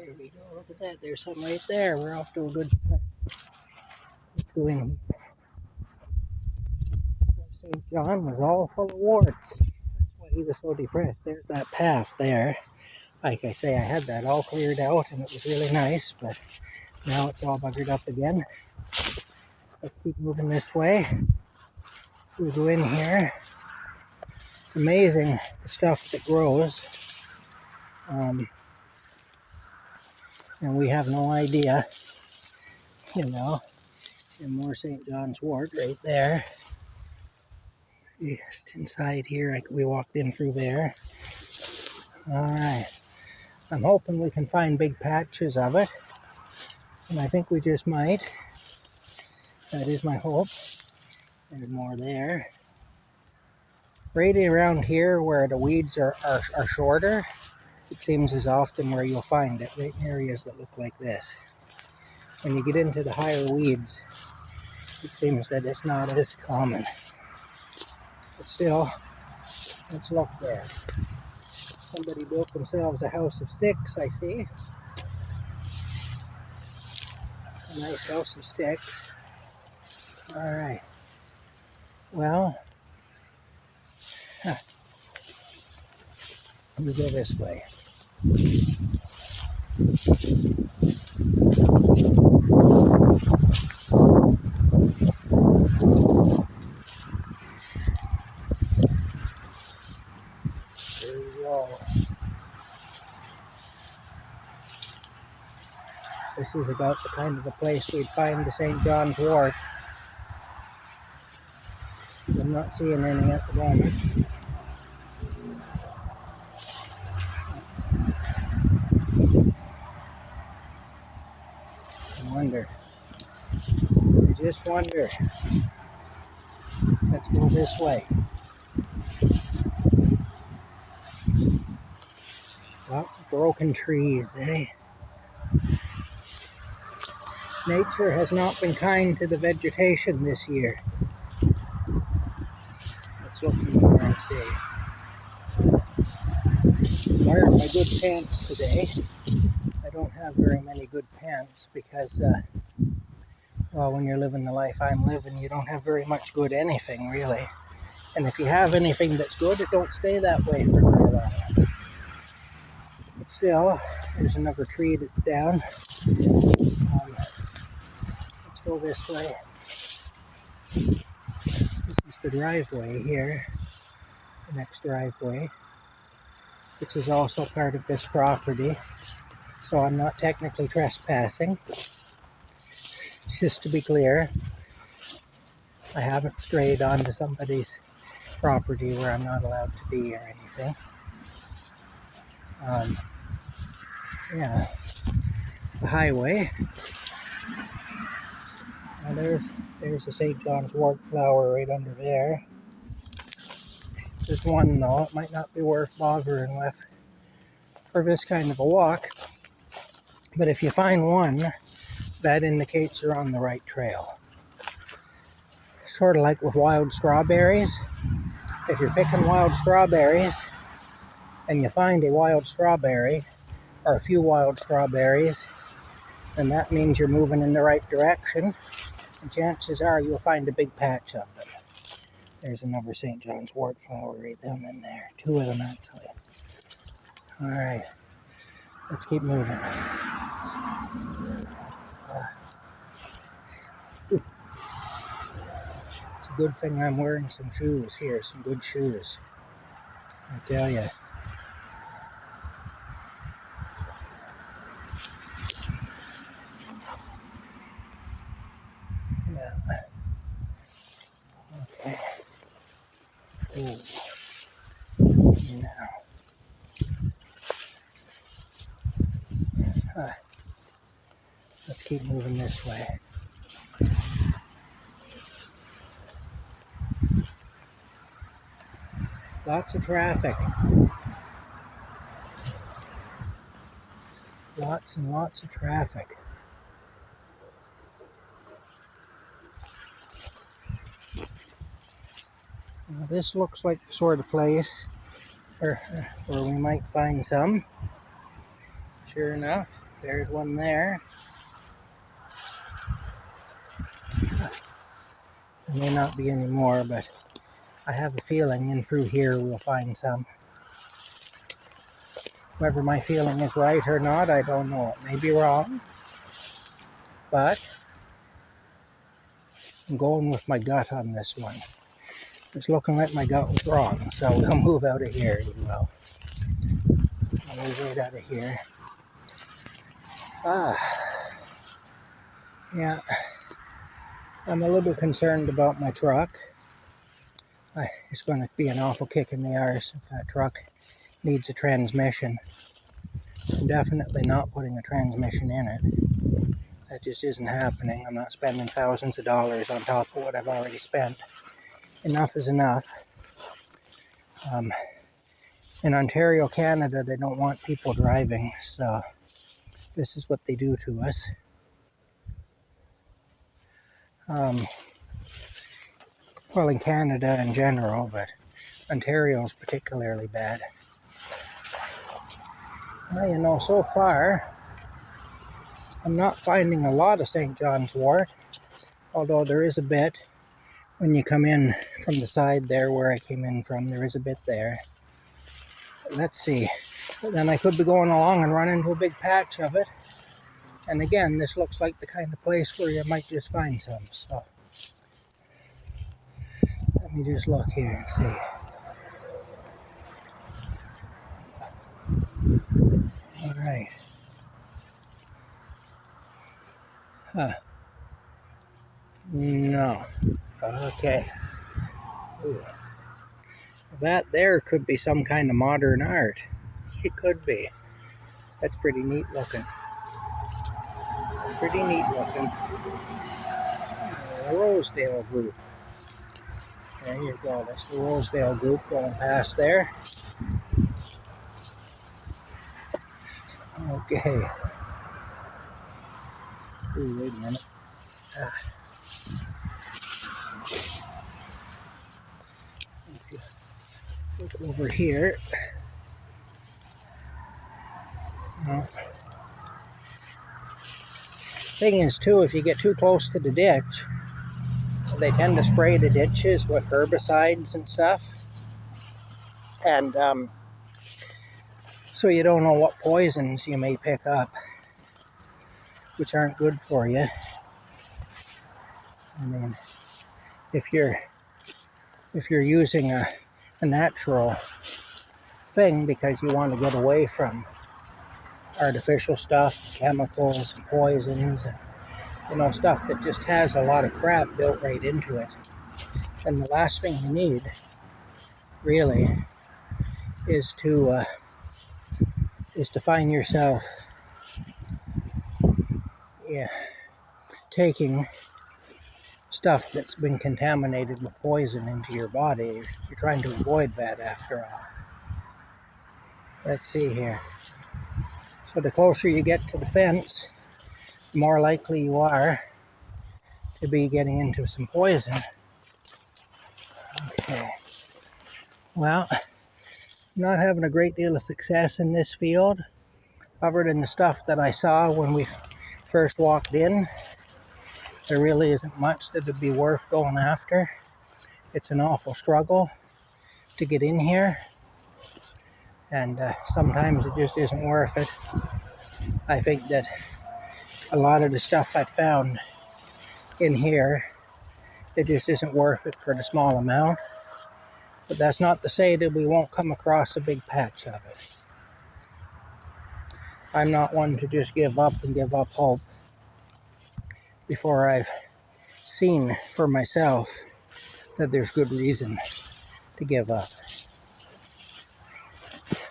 There we go. Look at that. There's some right there. We're off to a good start. Doing St. John was all full of warts. That's why he was so depressed. There's that path there. Like I say, I had that all cleared out and it was really nice, but now it's all buggered up again. Let's keep moving this way. We go in here. It's amazing the stuff that grows. And we have no idea, you know. And more St. John's wort right there. Just inside here, we walked in through there. Alright. I'm hoping we can find big patches of it. And I think we just might. That is my hope. There's more there. Right around here where the weeds are shorter, it seems is often where you'll find it, right in areas that look like this. When you get into the higher weeds, it seems that it's not as common. But still, let's look there. Somebody built themselves a house of sticks, I see. A nice house of sticks. Alright. Well, we go this way. There we go. This is about the kind of a place we'd find the St. John's wort. I'm not seeing any at the moment. I wonder. I just wonder. Let's go this way. Lots of broken trees, eh? Nature has not been kind to the vegetation this year. Let's look in here and see. I'm wearing my good pants today. I don't have very many good pants because, well, when you're living the life I'm living, you don't have very much good anything, really. And if you have anything that's good, it don't stay that way for very long. But still, there's another tree that's down. Let's go this way. This is the driveway here, the next driveway, which is also part of this property. So I'm not technically trespassing. Just to be clear, I haven't strayed onto somebody's property where I'm not allowed to be or anything. Yeah, the highway. Now there's the St. John's wort flower right under there. There's one though, it might not be worth bothering with for this kind of a walk. But if you find one, that indicates you're on the right trail. Sort of like with wild strawberries. If you're picking wild strawberries and you find a wild strawberry or a few wild strawberries, then that means you're moving in the right direction, and chances are you'll find a big patch of them. There's another St. John's wort flower right down in there. Two of them actually. Alright, let's keep moving. It's a good thing I'm wearing some shoes here, some good shoes. I tell you. Yeah. Okay. Ooh. Now. Let's keep moving this way. Lots of traffic. Lots and lots of traffic. Now this looks like the sort of place where we might find some. Sure enough. There's one there. There may not be any more, but I have a feeling in through here we'll find some. Whether my feeling is right or not, I don't know. It may be wrong, but I'm going with my gut on this one. It's looking like my gut was wrong, so we'll move out of here as well. I'll move right out of here. Yeah, I'm a little concerned about my truck. It's going to be an awful kick in the arse if that truck needs a transmission. I'm definitely not putting a transmission in it. That just isn't happening. I'm not spending thousands of dollars on top of what I've already spent. Enough is enough. In Ontario, Canada, they don't want people driving, so this is what they do to us. Well, in Canada in general, but Ontario is particularly bad. Well, you know, so far, I'm not finding a lot of St. John's wort, although there is a bit when you come in from the side there where I came in from. There is a bit there. Let's see. But then I could be going along and run into a big patch of it. And again, this looks like the kind of place where you might just find some. So let me just look here and see. All right. No. Okay. Ooh. That there could be some kind of modern art. It could be. That's pretty neat looking. Pretty neat looking. The Rosedale group. There you go. That's the Rosedale group going past there. Okay. Ooh, wait a minute. Look over here. No. Thing is, too, if you get too close to the ditch, they tend to spray the ditches with herbicides and stuff. And so you don't know what poisons you may pick up, which aren't good for you. I mean, if you're using a natural thing because you want to get away from artificial stuff, chemicals, and poisons, and, you know, stuff that just has a lot of crap built right into it, then the last thing you need, really, is to find yourself, taking stuff that's been contaminated with poison into your body. You're trying to avoid that after all. Let's see here. So the closer you get to the fence, the more likely you are to be getting into some poison. Okay. Well, not having a great deal of success in this field, other than the stuff that I saw when we first walked in. There really isn't much that would be worth going after. It's an awful struggle to get in here, and sometimes it just isn't worth it. I think that a lot of the stuff I found in here, it just isn't worth it for the small amount. But that's not to say that we won't come across a big patch of it. I'm not one to just give up and give up hope before I've seen for myself that there's good reason to give up.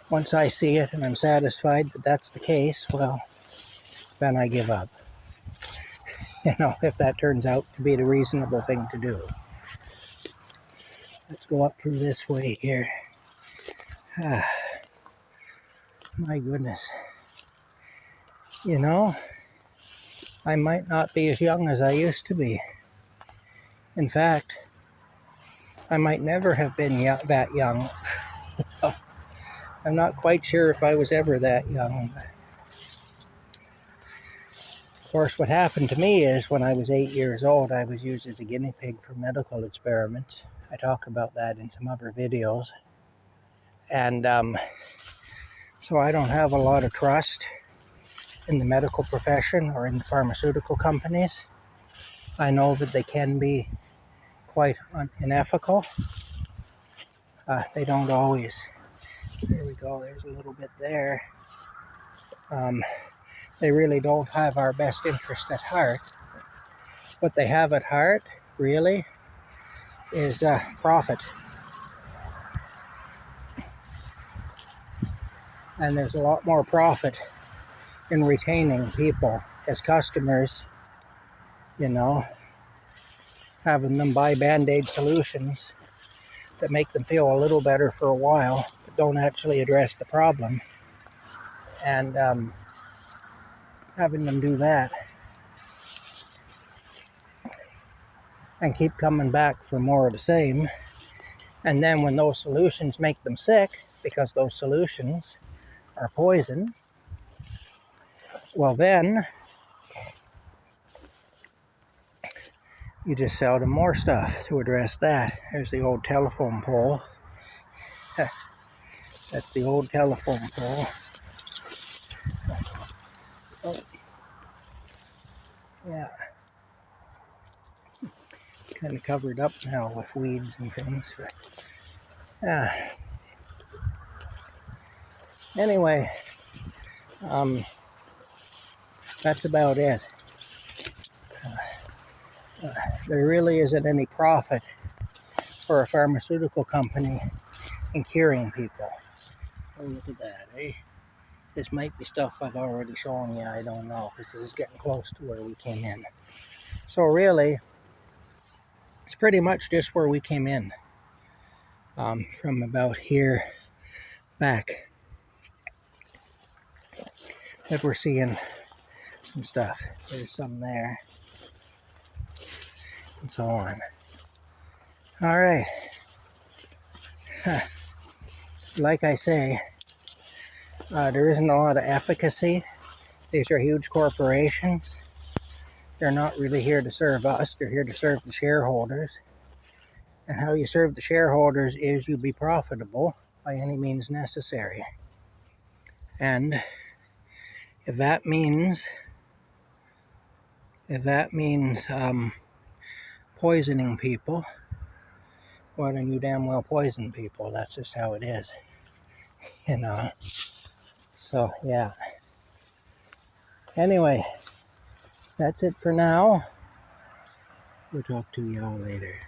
Once I see it and I'm satisfied that that's the case, well, then I give up. You know, if that turns out to be the reasonable thing to do. Let's go up through this way here. My goodness. You know, I might not be as young as I used to be. In fact, I might never have been that young. I'm not quite sure if I was ever that young. Of course, what happened to me is when I was 8 years old, I was used as a guinea pig for medical experiments. I talk about that in some other videos. And so I don't have a lot of trust in the medical profession or in the pharmaceutical companies. I know that they can be quite unethical. They don't always. There we go, there's a little bit there. They really don't have our best interest at heart. What they have at heart, really, is profit. And there's a lot more profit in retaining people as customers, you know, having them buy Band-Aid solutions that make them feel a little better for a while, but don't actually address the problem. And having them do that and keep coming back for more of the same. And then when those solutions make them sick, because those solutions are poison, well then you just sell them more stuff to address that. There's the old telephone pole. That's the old telephone pole. Oh, yeah. It's kind of covered up now with weeds and things. But, anyway, that's about it. There really isn't any profit for a pharmaceutical company in curing people. Oh, look at that, eh? This might be stuff I've already shown you, I don't know, because this is getting close to where we came in. So really, it's pretty much just where we came in. From about here back, that we're seeing some stuff. There's some there, and so on. All right. Like I say, there isn't a lot of efficacy. These are huge corporations. They're not really here to serve us. They're here to serve the shareholders. And how you serve the shareholders is you be profitable by any means necessary. And if that means poisoning people, well then you damn well poison people. That's just how it is, you know. So yeah. Anyway, that's it for now. We'll talk to y'all later.